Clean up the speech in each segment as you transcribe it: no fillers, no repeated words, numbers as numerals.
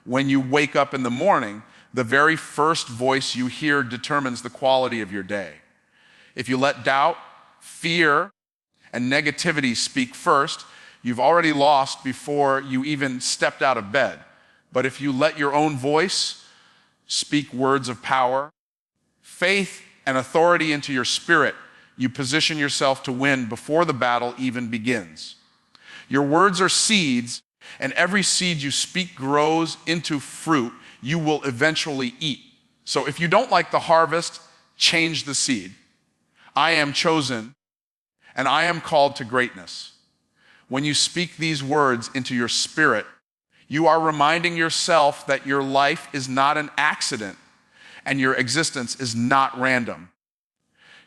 When you wake up in the morning, the very first voice you hear determines the quality of your day. If you let doubt, fear, and negativity speak first, you've already lost before you even stepped out of bed. But if you let your own voice speak words of power, faith, and authority into your spirit, you position yourself to win before the battle even begins. Your words are seeds, and every seed you speak grows into fruit you will eventually eat. So if you don't like the harvest, change the seed. I am chosen, and I am called to greatness. When you speak these words into your spirit, you are reminding yourself that your life is not an accident and your existence is not random.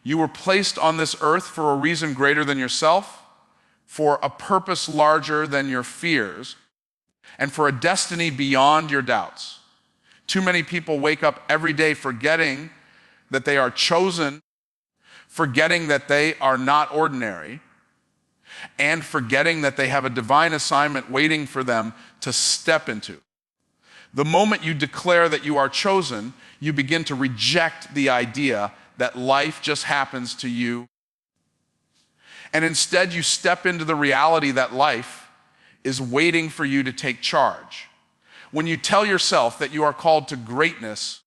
You were placed on this earth for a reason greater than yourself, for a purpose larger than your fears, and for a destiny beyond your doubts. Too many people wake up every day forgetting that they are chosen, forgetting that they are not ordinary, and forgetting that they have a divine assignment waiting for them to step into. The moment you declare that you are chosen, you begin to reject the idea that life just happens to you. And instead, you step into the reality that life is waiting for you to take charge. When you tell yourself that you are called to greatness,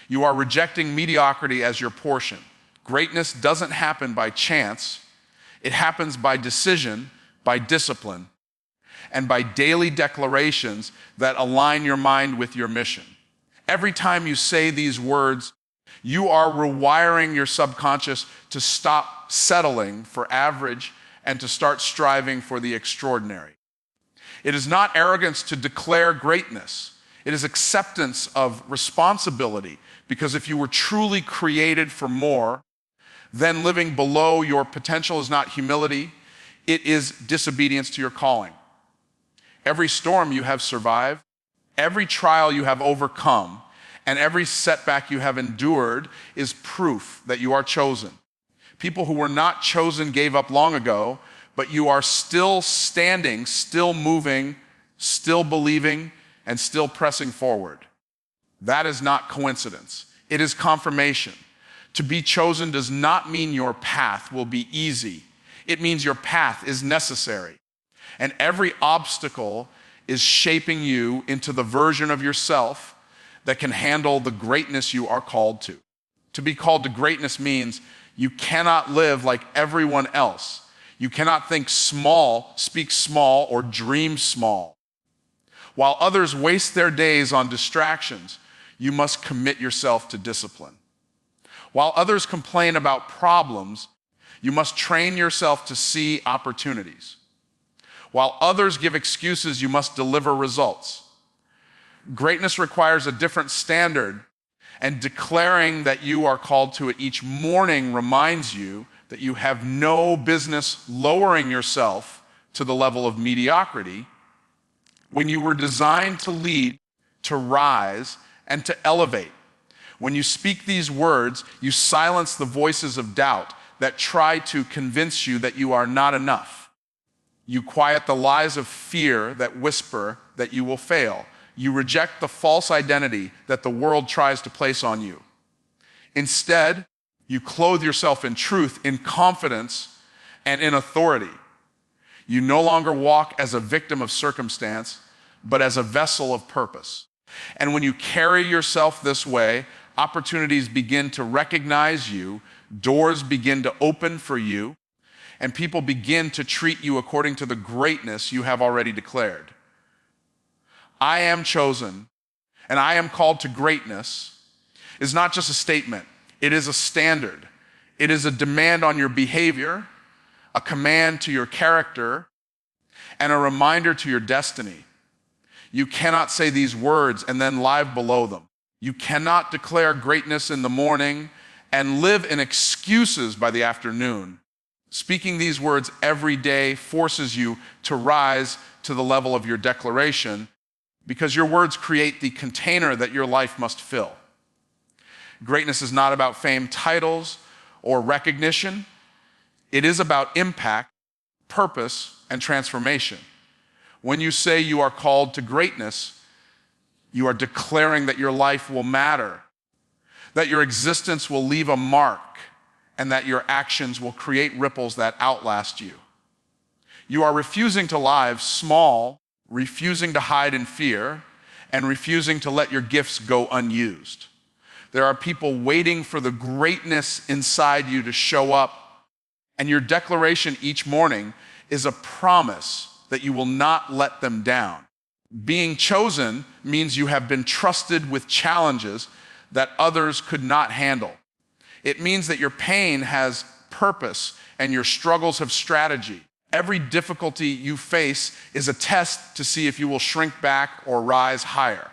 you are rejecting mediocrity as your portion. Greatness doesn't happen by chance. It happens by decision, by discipline, and by daily declarations that align your mind with your mission. Every time you say these words, you are rewiring your subconscious to stop settling for average and to start striving for the extraordinary. It is not arrogance to declare greatness. It is acceptance of responsibility, because if you were truly created for more, then living below your potential is not humility, it is disobedience to your calling. Every storm you have survived, every trial you have overcome, and every setback you have endured is proof that you are chosen. People who were not chosen gave up long ago, but you are still standing, still moving, still believing, and still pressing forward. That is not coincidence. It is confirmation. To be chosen does not mean your path will be easy. It means your path is necessary. And every obstacle is shaping you into the version of yourself that can handle the greatness you are called to. To be called to greatness means you cannot live like everyone else. You cannot think small, speak small, or dream small. While others waste their days on distractions, you must commit yourself to discipline. While others complain about problems, you must train yourself to see opportunities. While others give excuses, you must deliver results. Greatness requires a different standard, and declaring that you are called to it each morning reminds you that you have no business lowering yourself to the level of mediocrity when you were designed to lead, to rise, and to elevate. When you speak these words, you silence the voices of doubt that try to convince you that you are not enough. You quiet the lies of fear that whisper that you will fail. You reject the false identity that the world tries to place on you. Instead, you clothe yourself in truth, in confidence, and in authority. You no longer walk as a victim of circumstance, but as a vessel of purpose. And when you carry yourself this way, opportunities begin to recognize you, doors begin to open for you, and people begin to treat you according to the greatness you have already declared. I am chosen, and I am called to greatness is not just a statement. It is a standard. It is a demand on your behavior, a command to your character, and a reminder to your destiny. You cannot say these words and then live below them. You cannot declare greatness in the morning and live in excuses by the afternoon. Speaking these words every day forces you to rise to the level of your declaration, because your words create the container that your life must fill. Greatness is not about fame, titles, or recognition. It is about impact, purpose, and transformation. When you say you are called to greatness, You are declaring that your life will matter, that your existence will leave a mark, and that your actions will create ripples that outlast you. You are refusing to live small, refusing to hide in fear, and refusing to let your gifts go unused. There are people waiting for the greatness inside you to show up, and your declaration each morning is a promise that you will not let them down. Being chosen means you have been trusted with challenges that others could not handle. It means that your pain has purpose and your struggles have strategy. Every difficulty you face is a test to see if you will shrink back or rise higher.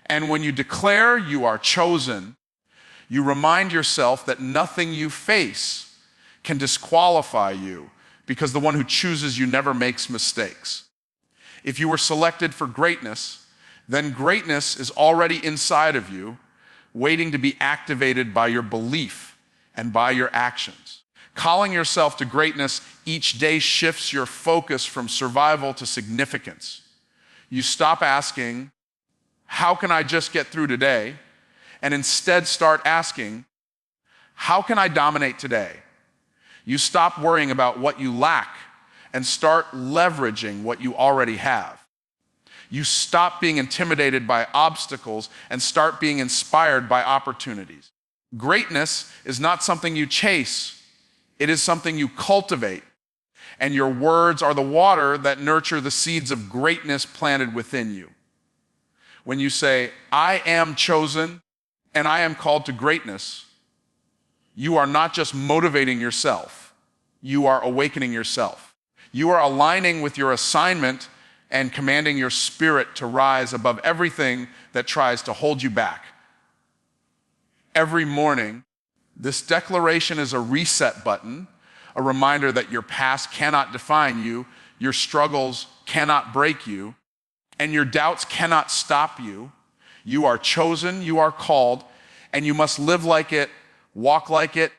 And when you declare you are chosen, you remind yourself that nothing you face can disqualify you, because the one who chooses you never makes mistakes. If you were selected for greatness, then greatness is already inside of you, waiting to be activated by your belief and by your actions. Calling yourself to greatness each day shifts your focus from survival to significance. You stop asking, how can I just get through today? And instead start asking, how can I dominate today? You stop worrying about what you lack and start leveraging what you already have. You stop being intimidated by obstacles and start being inspired by opportunities. Greatness is not something you chase, it is something you cultivate. And your words are the water that nurture the seeds of greatness planted within you. When you say, I am chosen and I am called to greatness, you are not just motivating yourself, you are awakening yourself. You are aligning with your assignment and commanding your spirit to rise above everything that tries to hold you back. Every morning, this declaration is a reset button, a reminder that your past cannot define you, your struggles cannot break you, and your doubts cannot stop you. You are chosen, you are called, and you must live like it, walk like it,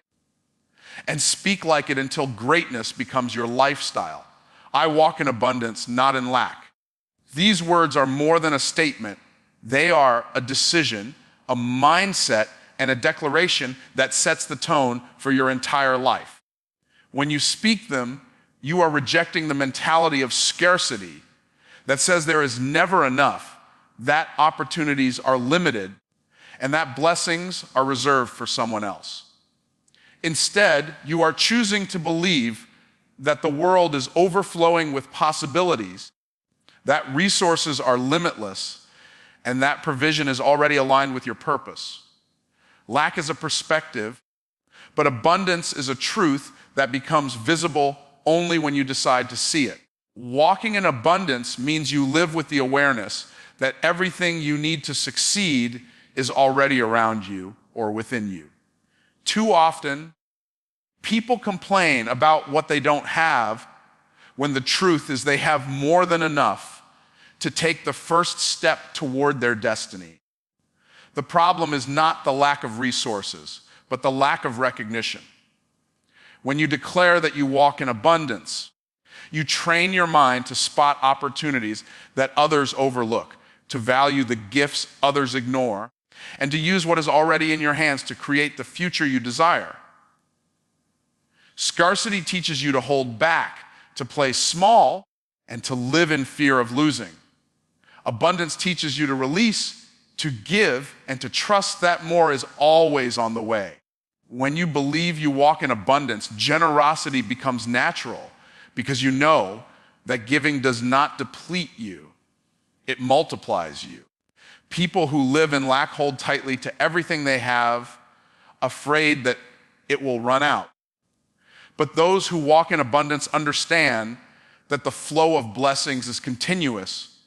and speak like it until greatness becomes your lifestyle. I walk in abundance, not in lack. These words are more than a statement. They are a decision, a mindset, and a declaration that sets the tone for your entire life. When you speak them, you are rejecting the mentality of scarcity that says there is never enough, that opportunities are limited, and that blessings are reserved for someone else. Instead, you are choosing to believe that the world is overflowing with possibilities, that resources are limitless, and that provision is already aligned with your purpose. Lack is a perspective, but abundance is a truth that becomes visible only when you decide to see it. Walking in abundance means you live with the awareness that everything you need to succeed is already around you or within you. Too often, people complain about what they don't have when the truth is they have more than enough to take the first step toward their destiny. The problem is not the lack of resources, but the lack of recognition. When you declare that you walk in abundance, you train your mind to spot opportunities that others overlook, to value the gifts others ignore, and to use what is already in your hands to create the future you desire. Scarcity teaches you to hold back, to play small, and to live in fear of losing. Abundance teaches you to release, to give, and to trust that more is always on the way. When you believe you walk in abundance, generosity becomes natural because you know that giving does not deplete you, it multiplies you. People who live in lack hold tightly to everything they have, afraid that it will run out. But those who walk in abundance understand that the flow of blessings is continuous,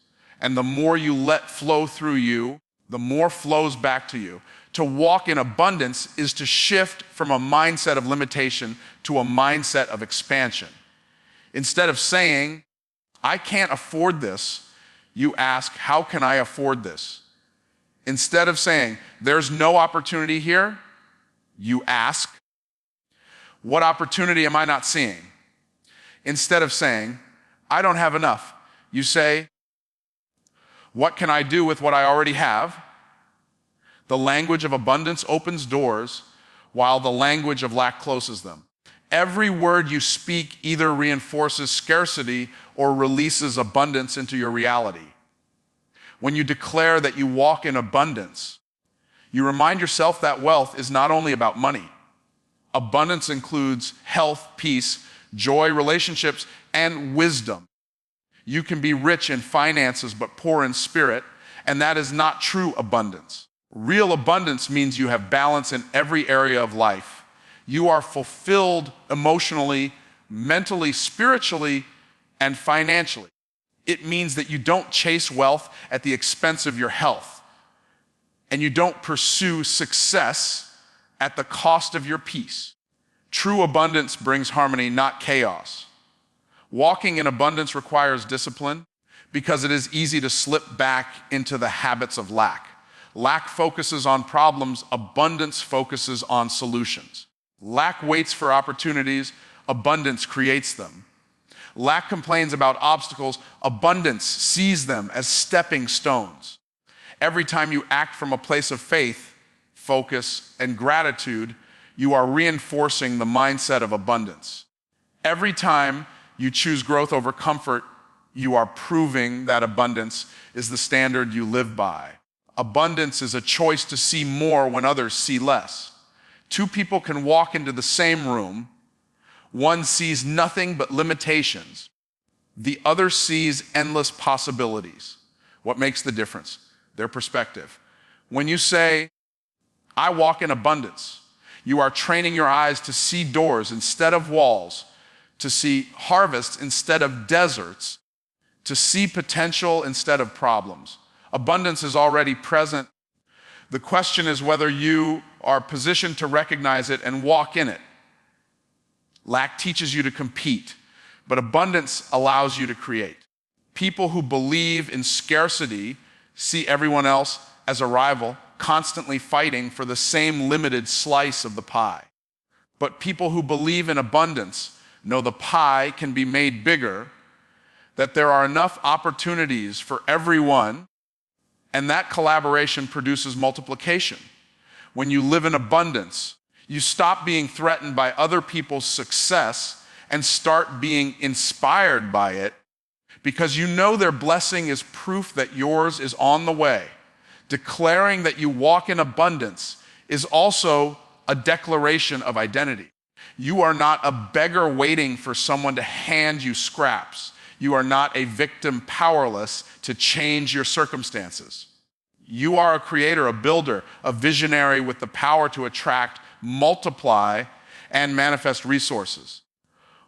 and the more you let flow through you, the more flows back to you. To walk in abundance is to shift from a mindset of limitation to a mindset of expansion. Instead of saying, I can't afford this, you ask, how can I afford this? Instead of saying, there's no opportunity here, you ask, what opportunity am I not seeing? Instead of saying, I don't have enough, you say, What can I do with what I already have? The language of abundance opens doors, while the language of lack closes them. Every word you speak either reinforces scarcity or releases abundance into your reality. When you declare that you walk in abundance, you remind yourself that wealth is not only about money. Abundance includes health, peace, joy, relationships, and wisdom. You can be rich in finances but poor in spirit, and that is not true abundance. Real abundance means you have balance in every area of life. You are fulfilled emotionally, mentally, spiritually, and financially. It means that you don't chase wealth at the expense of your health, and you don't pursue success at the cost of your peace. True abundance brings harmony, not chaos. Walking in abundance requires discipline because it is easy to slip back into the habits of lack. Lack focuses on problems, abundance focuses on solutions. Lack waits for opportunities, abundance creates them. Lack complains about obstacles, abundance sees them as stepping stones. Every time you act from a place of faith, focus, and gratitude, you are reinforcing the mindset of abundance. Every time you choose growth over comfort, you are proving that abundance is the standard you live by. Abundance is a choice to see more when others see less. Two people can walk into the same room. One sees nothing but limitations. The other sees endless possibilities. What makes the difference? Their perspective. When you say, I walk in abundance, you are training your eyes to see doors instead of walls, to see harvests instead of deserts, to see potential instead of problems. Abundance is already present. The question is whether you are positioned to recognize it and walk in it. Lack teaches you to compete, but abundance allows you to create. People who believe in scarcity see everyone else as a rival, constantly fighting for the same limited slice of the pie. But people who believe in abundance know the pie can be made bigger, that there are enough opportunities for everyone, and that collaboration produces multiplication. When you live in abundance, you stop being threatened by other people's success and start being inspired by it because you know their blessing is proof that yours is on the way. Declaring that you walk in abundance is also a declaration of identity. You are not a beggar waiting for someone to hand you scraps. You are not a victim powerless to change your circumstances. You are a creator, a builder, a visionary with the power to attract, multiply, and manifest resources.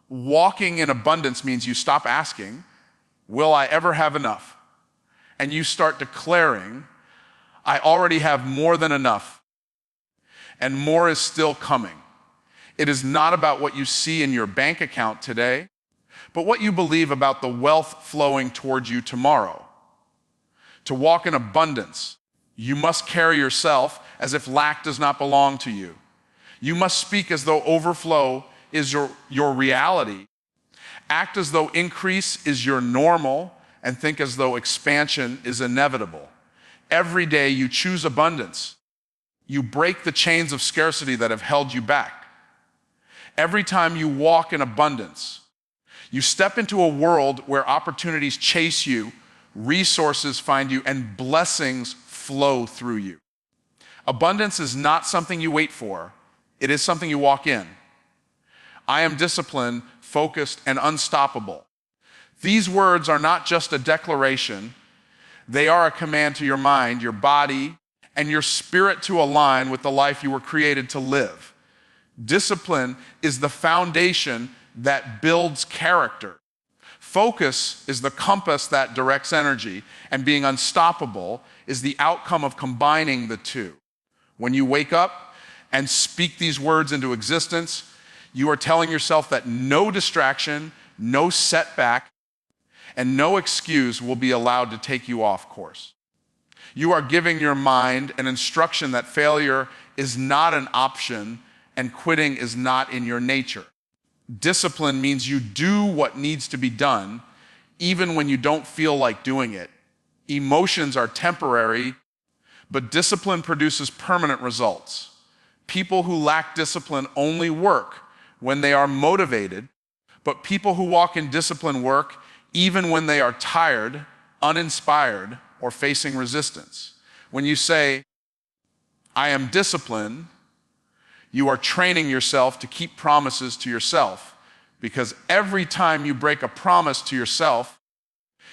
Walking in abundance means you stop asking, will I ever have enough? And you start declaring, I already have more than enough, and more is still coming. It is not about what you see in your bank account today, but what you believe about the wealth flowing towards you tomorrow. To walk in abundance, you must carry yourself as if lack does not belong to you. You must speak as though overflow is your reality. Act as though increase is your normal, and think as though expansion is inevitable. Every day you choose abundance. You break the chains of scarcity that have held you back. Every time you walk in abundance, you step into a world where opportunities chase you, resources find you, and blessings flow through you. Abundance is not something you wait for. It is something you walk in. I am disciplined, focused, and unstoppable. These words are not just a declaration. They are a command to your mind, your body, and your spirit to align with the life you were created to live. Discipline is the foundation that builds character. Focus is the compass that directs energy, and being unstoppable is the outcome of combining the two. When you wake up and speak these words into existence, you are telling yourself that no distraction, no setback, and no excuse will be allowed to take you off course. You are giving your mind an instruction that failure is not an option and quitting is not in your nature. Discipline means you do what needs to be done, even when you don't feel like doing it, Emotions are temporary, but discipline produces permanent results. People who lack discipline only work when they are motivated, but people who walk in discipline work even when they are tired, uninspired, or facing resistance. When you say, I am disciplined, you are training yourself to keep promises to yourself, because every time you break a promise to yourself,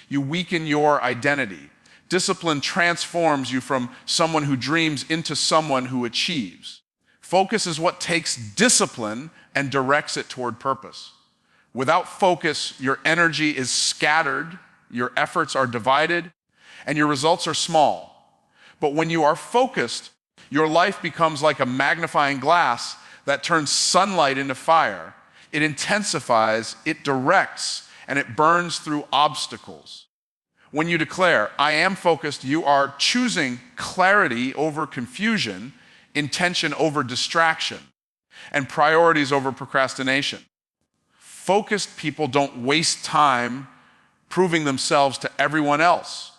you weaken your identity. Discipline transforms you from someone who dreams into someone who achieves. Focus is what takes discipline and directs it toward purpose. Without focus, your energy is scattered, your efforts are divided, and your results are small. But when you are focused, your life becomes like a magnifying glass that turns sunlight into fire. It intensifies, it directs, and it burns through obstacles. When you declare, I am focused, you are choosing clarity over confusion, intention over distraction, and priorities over procrastination. Focused people don't waste time proving themselves to everyone else.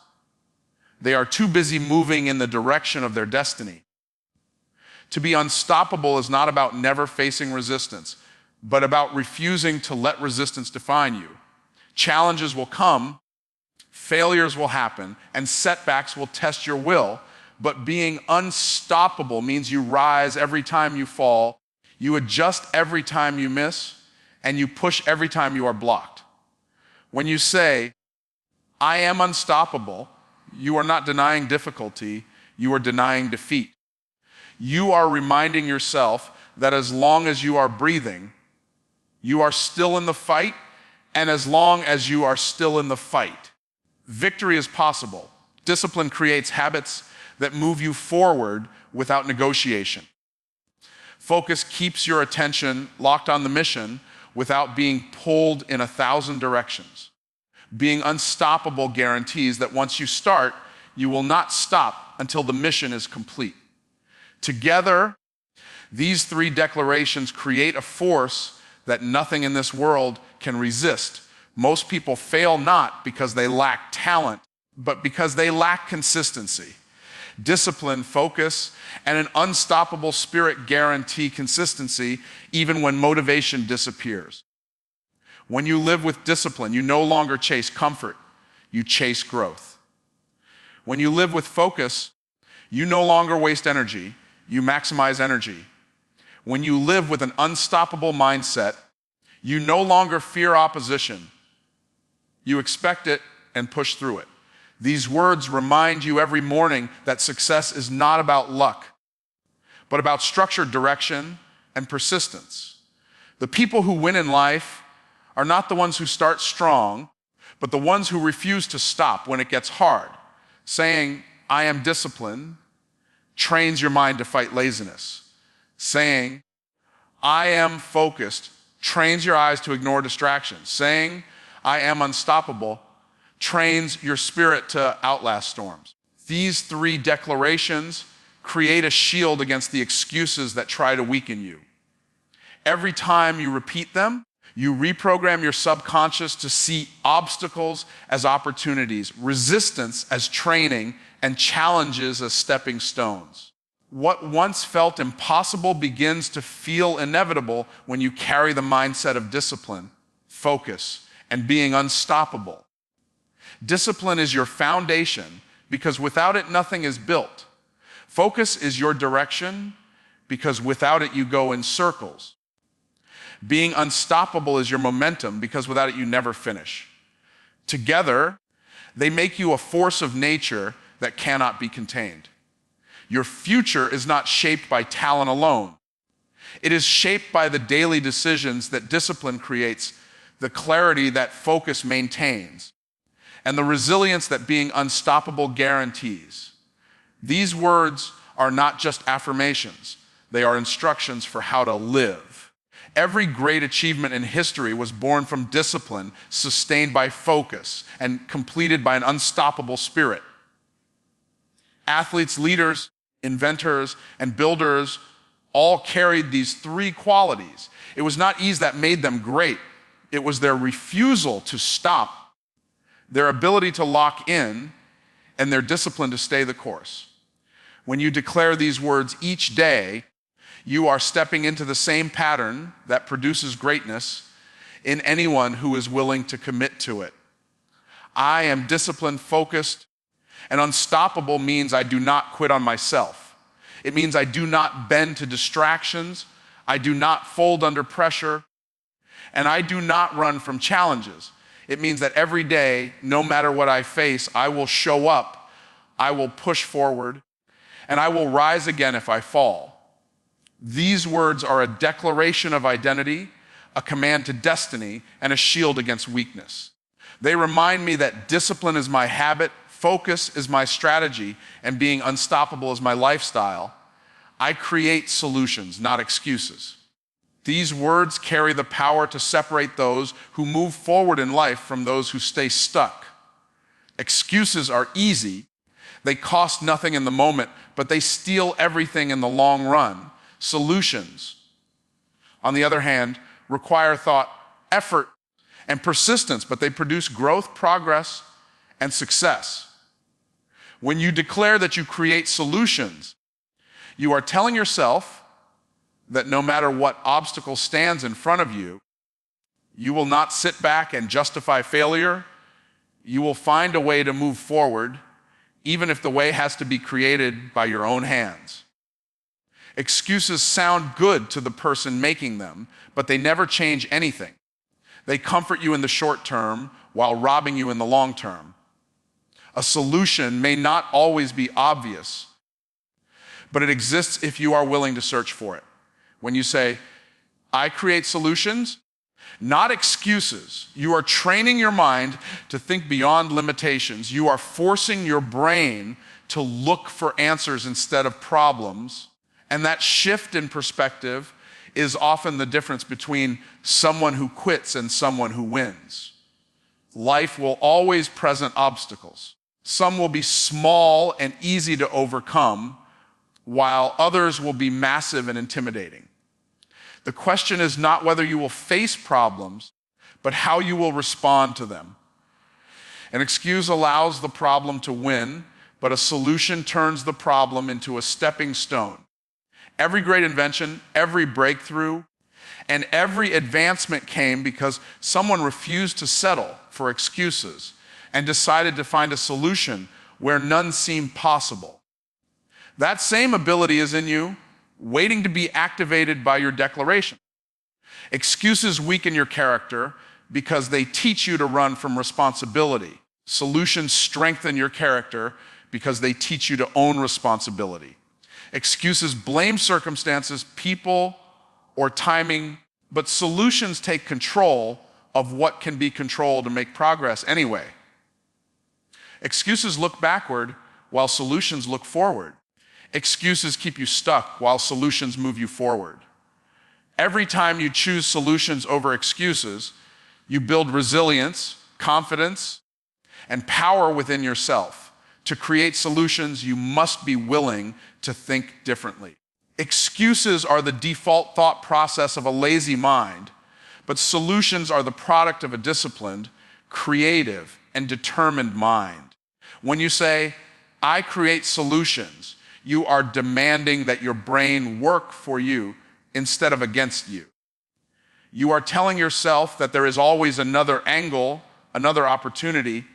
They are too busy moving in the direction of their destiny. To be unstoppable is not about never facing resistance, but about refusing to let resistance define you. Challenges will come, failures will happen, and setbacks will test your will, but being unstoppable means you rise every time you fall, you adjust every time you miss, and you push every time you are blocked. When you say, I am unstoppable, you are not denying difficulty, you are denying defeat. You are reminding yourself that as long as you are breathing, you are still in the fight, and as long as you are still in the fight, victory is possible. Discipline creates habits that move you forward without negotiation. Focus keeps your attention locked on the mission without being pulled in 1,000 directions. Being unstoppable guarantees that once you start, you will not stop until the mission is complete. Together, these three declarations create a force that nothing in this world can resist. Most people fail not because they lack talent, but because they lack consistency. Discipline, focus, and an unstoppable spirit guarantee consistency even when motivation disappears. When you live with discipline, you no longer chase comfort, you chase growth. When you live with focus, you no longer waste energy, you maximize energy. When you live with an unstoppable mindset, you no longer fear opposition, you expect it and push through it. These words remind you every morning that success is not about luck, but about structured direction and persistence. The people who win in life are not the ones who start strong, but the ones who refuse to stop when it gets hard. Saying, I am disciplined, trains your mind to fight laziness. Saying, I am focused, trains your eyes to ignore distractions. Saying, I am unstoppable, trains your spirit to outlast storms. These three declarations create a shield against the excuses that try to weaken you. Every time you repeat them, you reprogram your subconscious to see obstacles as opportunities, resistance as training, and challenges as stepping stones. What once felt impossible begins to feel inevitable when you carry the mindset of discipline, focus, and being unstoppable. Discipline is your foundation because without it, nothing is built. Focus is your direction because without it, you go in circles. Being unstoppable is your momentum because without it, you never finish. Together, they make you a force of nature that cannot be contained. Your future is not shaped by talent alone. It is shaped by the daily decisions that discipline creates, the clarity that focus maintains, and the resilience that being unstoppable guarantees. These words are not just affirmations, they are instructions for how to live. Every great achievement in history was born from discipline, sustained by focus, and completed by an unstoppable spirit. Athletes, leaders, inventors, and builders all carried these three qualities. It was not ease that made them great. It was their refusal to stop, their ability to lock in, and their discipline to stay the course. When you declare these words each day, you are stepping into the same pattern that produces greatness in anyone who is willing to commit to it. I am disciplined, focused, and unstoppable means I do not quit on myself. It means I do not bend to distractions, I do not fold under pressure, and I do not run from challenges. It means that every day, no matter what I face, I will show up, I will push forward, and I will rise again if I fall. These words are a declaration of identity, a command to destiny, and a shield against weakness. They remind me that discipline is my habit, focus is my strategy, and being unstoppable is my lifestyle. I create solutions, not excuses. These words carry the power to separate those who move forward in life from those who stay stuck. Excuses are easy. They cost nothing in the moment, but they steal everything in the long run. Solutions, on the other hand, require thought, effort, and persistence, but they produce growth, progress, and success. When you declare that you create solutions, you are telling yourself that no matter what obstacle stands in front of you, you will not sit back and justify failure. You will find a way to move forward, even if the way has to be created by your own hands. Excuses sound good to the person making them, but they never change anything. They comfort you in the short term while robbing you in the long term. A solution may not always be obvious, but it exists if you are willing to search for it. When you say, I create solutions, not excuses, you are training your mind to think beyond limitations. You are forcing your brain to look for answers instead of problems. And that shift in perspective is often the difference between someone who quits and someone who wins. Life will always present obstacles. Some will be small and easy to overcome, while others will be massive and intimidating. The question is not whether you will face problems, but how you will respond to them. An excuse allows the problem to win, but a solution turns the problem into a stepping stone. Every great invention, every breakthrough, and every advancement came because someone refused to settle for excuses and decided to find a solution where none seemed possible. That same ability is in you, waiting to be activated by your declaration. Excuses weaken your character because they teach you to run from responsibility. Solutions strengthen your character because they teach you to own responsibility. Excuses blame circumstances, people, or timing, but solutions take control of what can be controlled and make progress anyway. Excuses look backward while solutions look forward. Excuses keep you stuck while solutions move you forward. Every time you choose solutions over excuses, you build resilience, confidence, and power within yourself. To create solutions, you must be willing to think differently. Excuses are the default thought process of a lazy mind, but solutions are the product of a disciplined, creative, and determined mind. When you say, I create solutions, you are demanding that your brain work for you instead of against you. You are telling yourself that there is always another angle, another opportunity,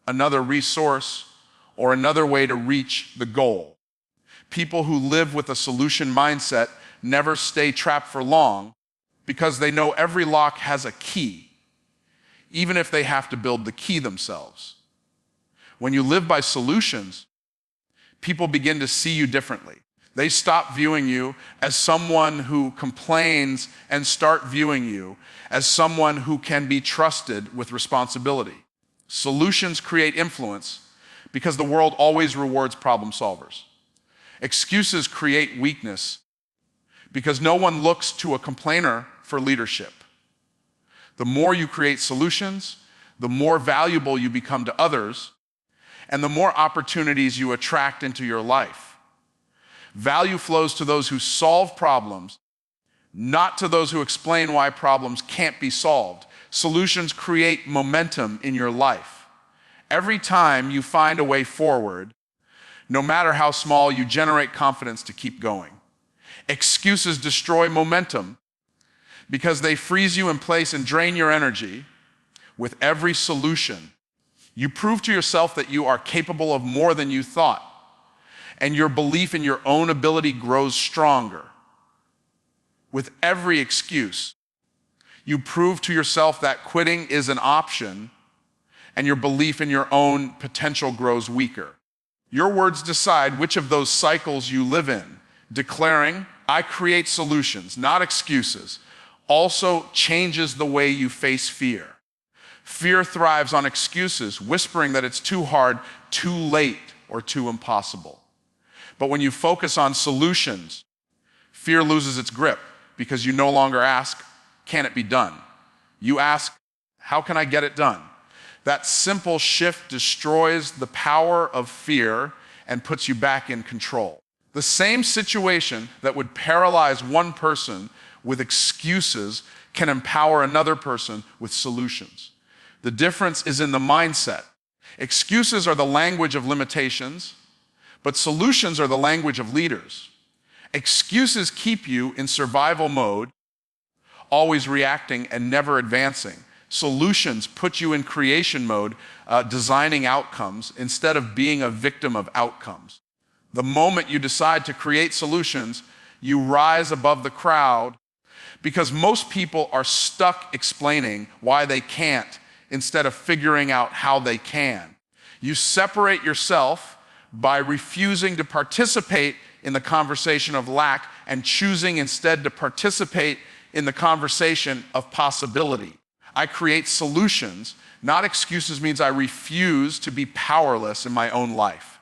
another resource, or another way to reach the goal. People who live with a solution mindset never stay trapped for long because they know every lock has a key, even if they have to build the key themselves. When you live by solutions, people begin to see you differently. They stop viewing you as someone who complains and start viewing you as someone who can be trusted with responsibility. Solutions create influence because the world always rewards problem solvers. Excuses create weakness because no one looks to a complainer for leadership. The more you create solutions, the more valuable you become to others, and the more opportunities you attract into your life. Value flows to those who solve problems, not to those who explain why problems can't be solved. Solutions create momentum in your life. Every time you find a way forward, no matter how small, you generate confidence to keep going. Excuses destroy momentum because they freeze you in place and drain your energy. With every solution, you prove to yourself that you are capable of more than you thought, and your belief in your own ability grows stronger. With every excuse, you prove to yourself that quitting is an option, and your belief in your own potential grows weaker. Your words decide which of those cycles you live in. Declaring, "I create solutions, not excuses," also changes the way you face fear. Fear thrives on excuses, whispering that it's too hard, too late, or too impossible. But when you focus on solutions, fear loses its grip because you no longer ask, "Can it be done?" You ask, "How can I get it done?" That simple shift destroys the power of fear and puts you back in control. The same situation that would paralyze one person with excuses can empower another person with solutions. The difference is in the mindset. Excuses are the language of limitations, but solutions are the language of leaders. Excuses keep you in survival mode, always reacting and never advancing. Solutions put you in creation mode, designing outcomes instead of being a victim of outcomes. The moment you decide to create solutions, you rise above the crowd because most people are stuck explaining why they can't instead of figuring out how they can. You separate yourself by refusing to participate in the conversation of lack and choosing instead to participate in the conversation of possibility. I create solutions, not excuses, means I refuse to be powerless in my own life.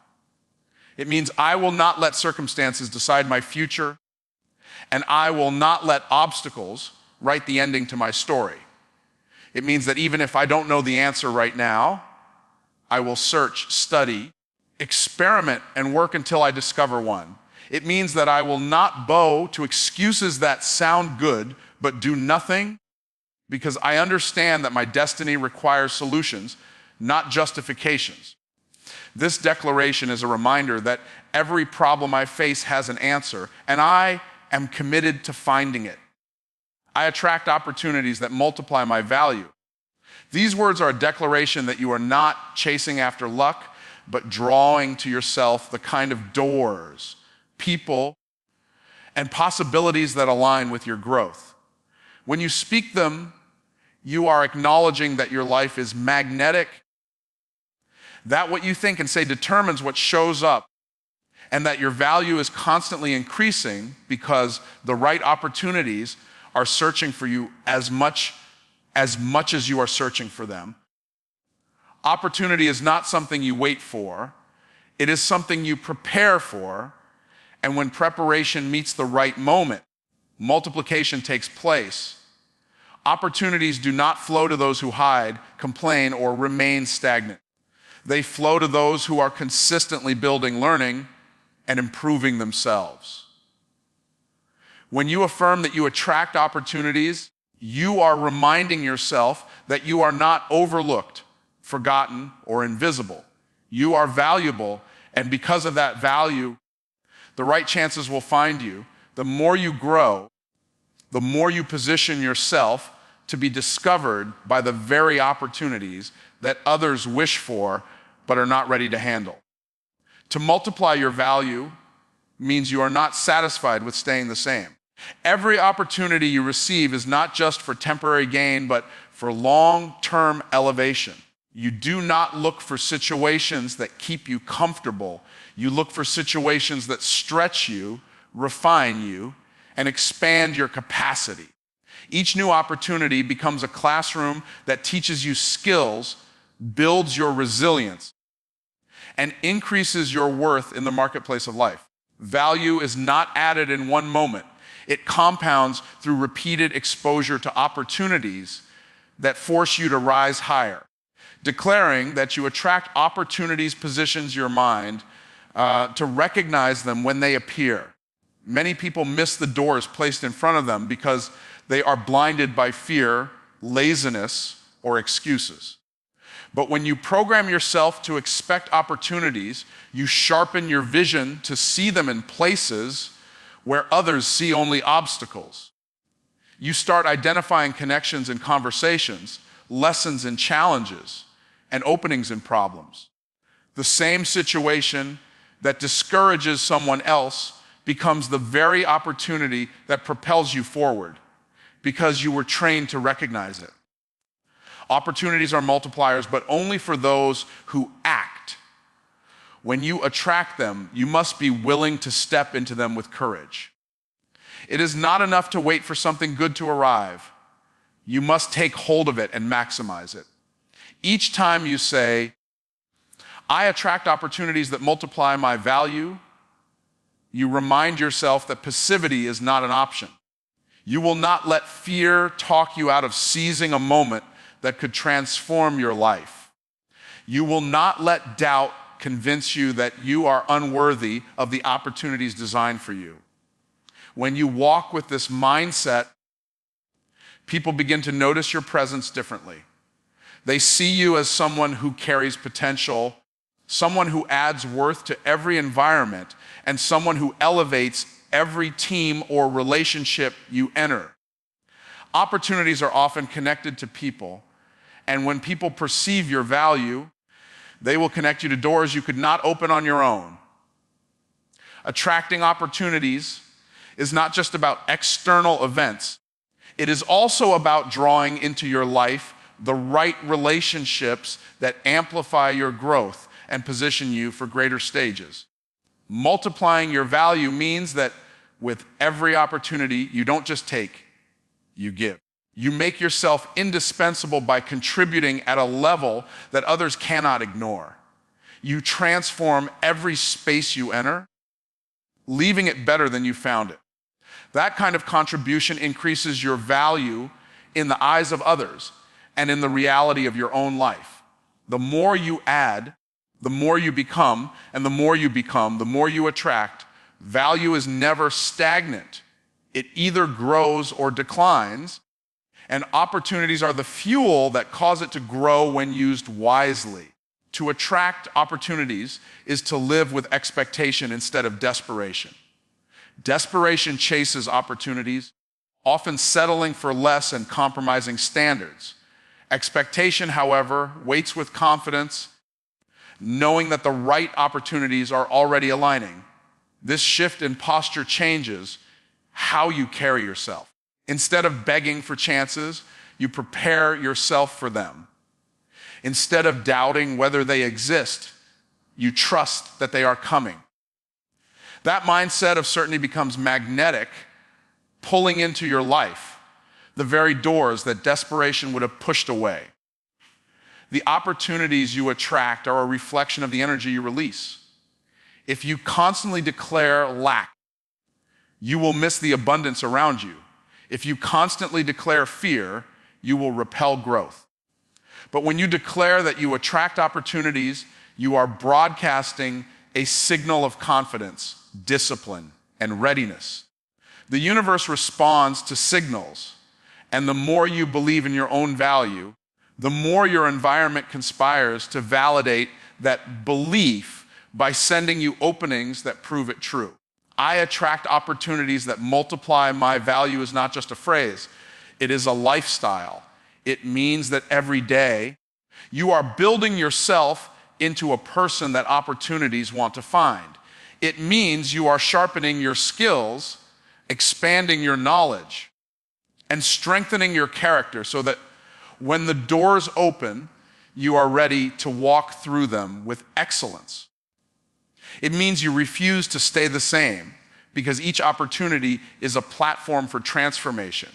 It means I will not let circumstances decide my future, and I will not let obstacles write the ending to my story. It means that even if I don't know the answer right now, I will search, study, experiment, and work until I discover one. It means that I will not bow to excuses that sound good but do nothing, because I understand that my destiny requires solutions, not justifications. This declaration is a reminder that every problem I face has an answer, and I am committed to finding it. I attract opportunities that multiply my value. These words are a declaration that you are not chasing after luck, but drawing to yourself the kind of doors, people, and possibilities that align with your growth. When you speak them, you are acknowledging that your life is magnetic, that what you think and say determines what shows up, and that your value is constantly increasing because the right opportunities are searching for you as much as you are searching for them. Opportunity is not something you wait for. It is something you prepare for, and when preparation meets the right moment, multiplication takes place. Opportunities do not flow to those who hide, complain, or remain stagnant. They flow to those who are consistently building, learning, and improving themselves. When you affirm that you attract opportunities, you are reminding yourself that you are not overlooked, forgotten, or invisible. You are valuable, and because of that value, the right chances will find you. The more you grow, the more you position yourself to be discovered by the very opportunities that others wish for but are not ready to handle. To multiply your value means you are not satisfied with staying the same. Every opportunity you receive is not just for temporary gain, but for long-term elevation. You do not look for situations that keep you comfortable. You look for situations that stretch you, refine you, and expand your capacity. Each new opportunity becomes a classroom that teaches you skills, builds your resilience, and increases your worth in the marketplace of life. Value is not added in one moment. It compounds through repeated exposure to opportunities that force you to rise higher. Declaring that you attract opportunities positions your mind to recognize them when they appear. Many people miss the doors placed in front of them because they are blinded by fear, laziness, or excuses. But when you program yourself to expect opportunities, you sharpen your vision to see them in places where others see only obstacles. You start identifying connections in conversations, lessons in challenges, and openings in problems. The same situation that discourages someone else becomes the very opportunity that propels you forward because you were trained to recognize it. Opportunities are multipliers, but only for those who act. When you attract them, you must be willing to step into them with courage. It is not enough to wait for something good to arrive. You must take hold of it and maximize it. Each time you say, I attract opportunities that multiply my value, you remind yourself that passivity is not an option. You will not let fear talk you out of seizing a moment that could transform your life. You will not let doubt convince you that you are unworthy of the opportunities designed for you. When you walk with this mindset, people begin to notice your presence differently. They see you as someone who carries potential, someone who adds worth to every environment, and someone who elevates every team or relationship you enter. Opportunities are often connected to people, and when people perceive your value, they will connect you to doors you could not open on your own. Attracting opportunities is not just about external events. It is also about drawing into your life the right relationships that amplify your growth and position you for greater stages. Multiplying your value means that with every opportunity, you don't just take, you give. You make yourself indispensable by contributing at a level that others cannot ignore. You transform every space you enter, leaving it better than you found it. That kind of contribution increases your value in the eyes of others and in the reality of your own life. The more you add, the more you become, and the more you become, the more you attract. Value is never stagnant. It either grows or declines, and opportunities are the fuel that cause it to grow when used wisely. To attract opportunities is to live with expectation instead of desperation. Desperation chases opportunities, often settling for less and compromising standards. Expectation, however, waits with confidence, knowing that the right opportunities are already aligning. This shift in posture changes how you carry yourself. Instead of begging for chances, you prepare yourself for them. Instead of doubting whether they exist, you trust that they are coming. That mindset of certainty becomes magnetic, pulling into your life the very doors that desperation would have pushed away. The opportunities you attract are a reflection of the energy you release. If you constantly declare lack, you will miss the abundance around you. If you constantly declare fear, you will repel growth. But when you declare that you attract opportunities, you are broadcasting a signal of confidence, discipline, and readiness. The universe responds to signals, and the more you believe in your own value, the more your environment conspires to validate that belief by sending you openings that prove it true. I attract opportunities that multiply my value is not just a phrase, it is a lifestyle. It means that every day you are building yourself into a person that opportunities want to find. It means you are sharpening your skills, expanding your knowledge, and strengthening your character so that when the doors open, you are ready to walk through them with excellence. It means you refuse to stay the same because each opportunity is a platform for transformation.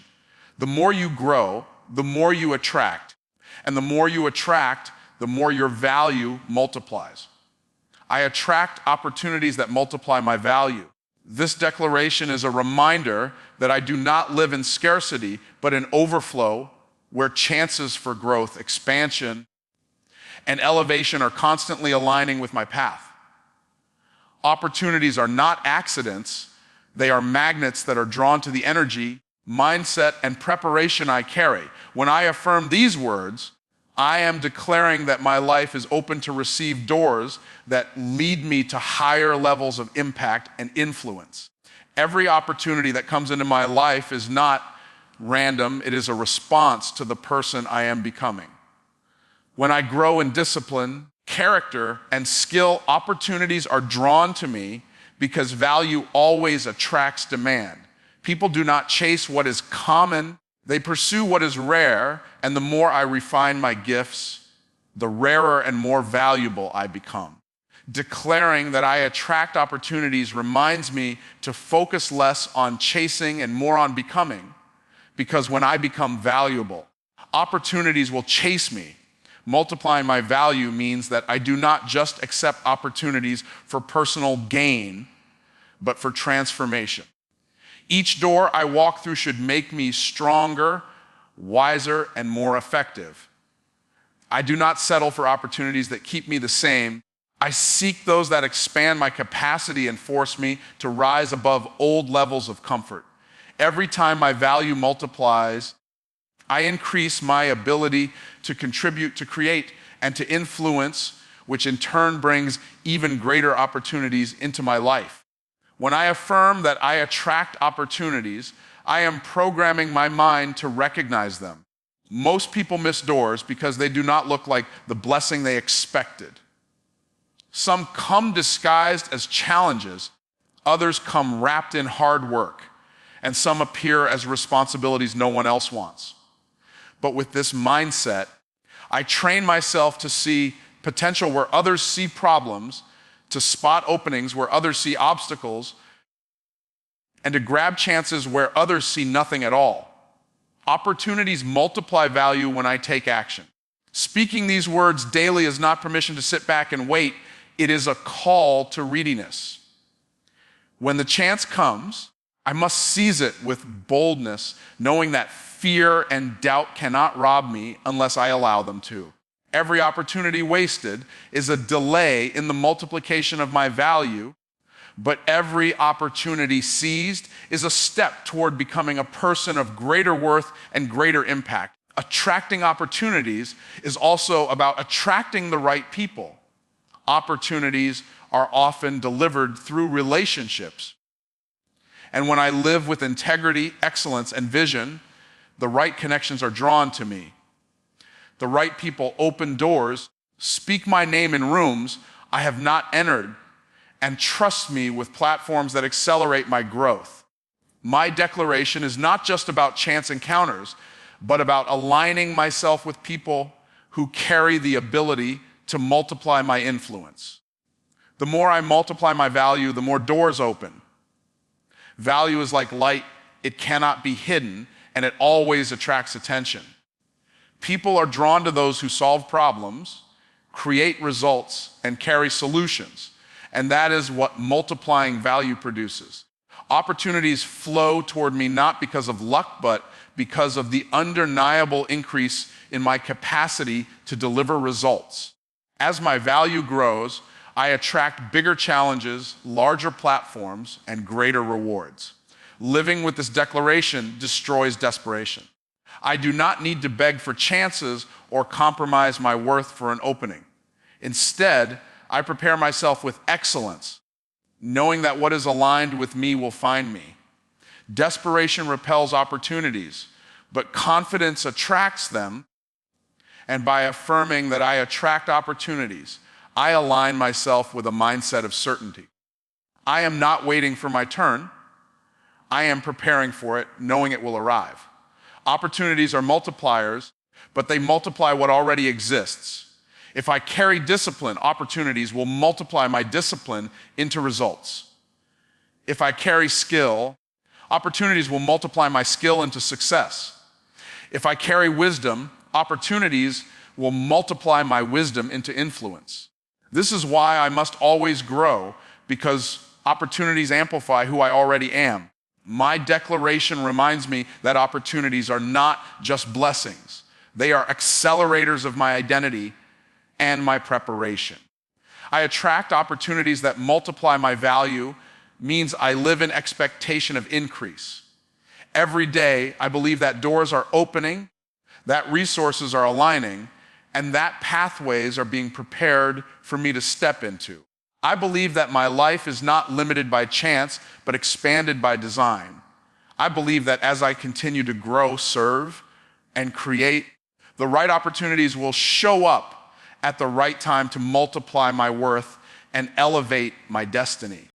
The more you grow, the more you attract. And the more you attract, the more your value multiplies. I attract opportunities that multiply my value. This declaration is a reminder that I do not live in scarcity, but in overflow, where chances for growth, expansion, and elevation are constantly aligning with my path. Opportunities are not accidents. They are magnets that are drawn to the energy, mindset, and preparation I carry. When I affirm these words, I am declaring that my life is open to receive doors that lead me to higher levels of impact and influence. Every opportunity that comes into my life is not random, it is a response to the person I am becoming. When I grow in discipline, character, and skill, opportunities are drawn to me because value always attracts demand. People do not chase what is common, they pursue what is rare, and the more I refine my gifts, the rarer and more valuable I become. Declaring that I attract opportunities reminds me to focus less on chasing and more on becoming, because when I become valuable, opportunities will chase me. Multiplying my value means that I do not just accept opportunities for personal gain, but for transformation. Each door I walk through should make me stronger, wiser, and more effective. I do not settle for opportunities that keep me the same. I seek those that expand my capacity and force me to rise above old levels of comfort. Every time my value multiplies, I increase my ability to contribute, to create, and to influence, which in turn brings even greater opportunities into my life. When I affirm that I attract opportunities, I am programming my mind to recognize them. Most people miss doors because they do not look like the blessing they expected. Some come disguised as challenges, others come wrapped in hard work, and some appear as responsibilities no one else wants. But with this mindset, I train myself to see potential where others see problems, to spot openings where others see obstacles, and to grab chances where others see nothing at all. Opportunities multiply value when I take action. Speaking these words daily is not permission to sit back and wait. It is a call to readiness. When the chance comes, I must seize it with boldness, knowing that fear and doubt cannot rob me unless I allow them to. Every opportunity wasted is a delay in the multiplication of my value, but every opportunity seized is a step toward becoming a person of greater worth and greater impact. Attracting opportunities is also about attracting the right people. Opportunities are often delivered through relationships. And when I live with integrity, excellence, and vision, the right connections are drawn to me. The right people open doors, speak my name in rooms I have not entered, and trust me with platforms that accelerate my growth. My declaration is not just about chance encounters, but about aligning myself with people who carry the ability to multiply my influence. The more I multiply my value, the more doors open. Value is like light, it cannot be hidden, and it always attracts attention. People are drawn to those who solve problems, create results, and carry solutions. And that is what multiplying value produces. Opportunities flow toward me not because of luck, but because of the undeniable increase in my capacity to deliver results. As my value grows, I attract bigger challenges, larger platforms, and greater rewards. Living with this declaration destroys desperation. I do not need to beg for chances or compromise my worth for an opening. Instead, I prepare myself with excellence, knowing that what is aligned with me will find me. Desperation repels opportunities, but confidence attracts them. And by affirming that I attract opportunities, I align myself with a mindset of certainty. I am not waiting for my turn. I am preparing for it, knowing it will arrive. Opportunities are multipliers, but they multiply what already exists. If I carry discipline, opportunities will multiply my discipline into results. If I carry skill, opportunities will multiply my skill into success. If I carry wisdom, opportunities will multiply my wisdom into influence. This is why I must always grow, because opportunities amplify who I already am. My declaration reminds me that opportunities are not just blessings. They are accelerators of my identity and my preparation. I attract opportunities that multiply my value, means I live in expectation of increase. Every day, I believe that doors are opening, that resources are aligning, and that pathways are being prepared for me to step into. I believe that my life is not limited by chance, but expanded by design. I believe that as I continue to grow, serve, and create, the right opportunities will show up at the right time to multiply my worth and elevate my destiny.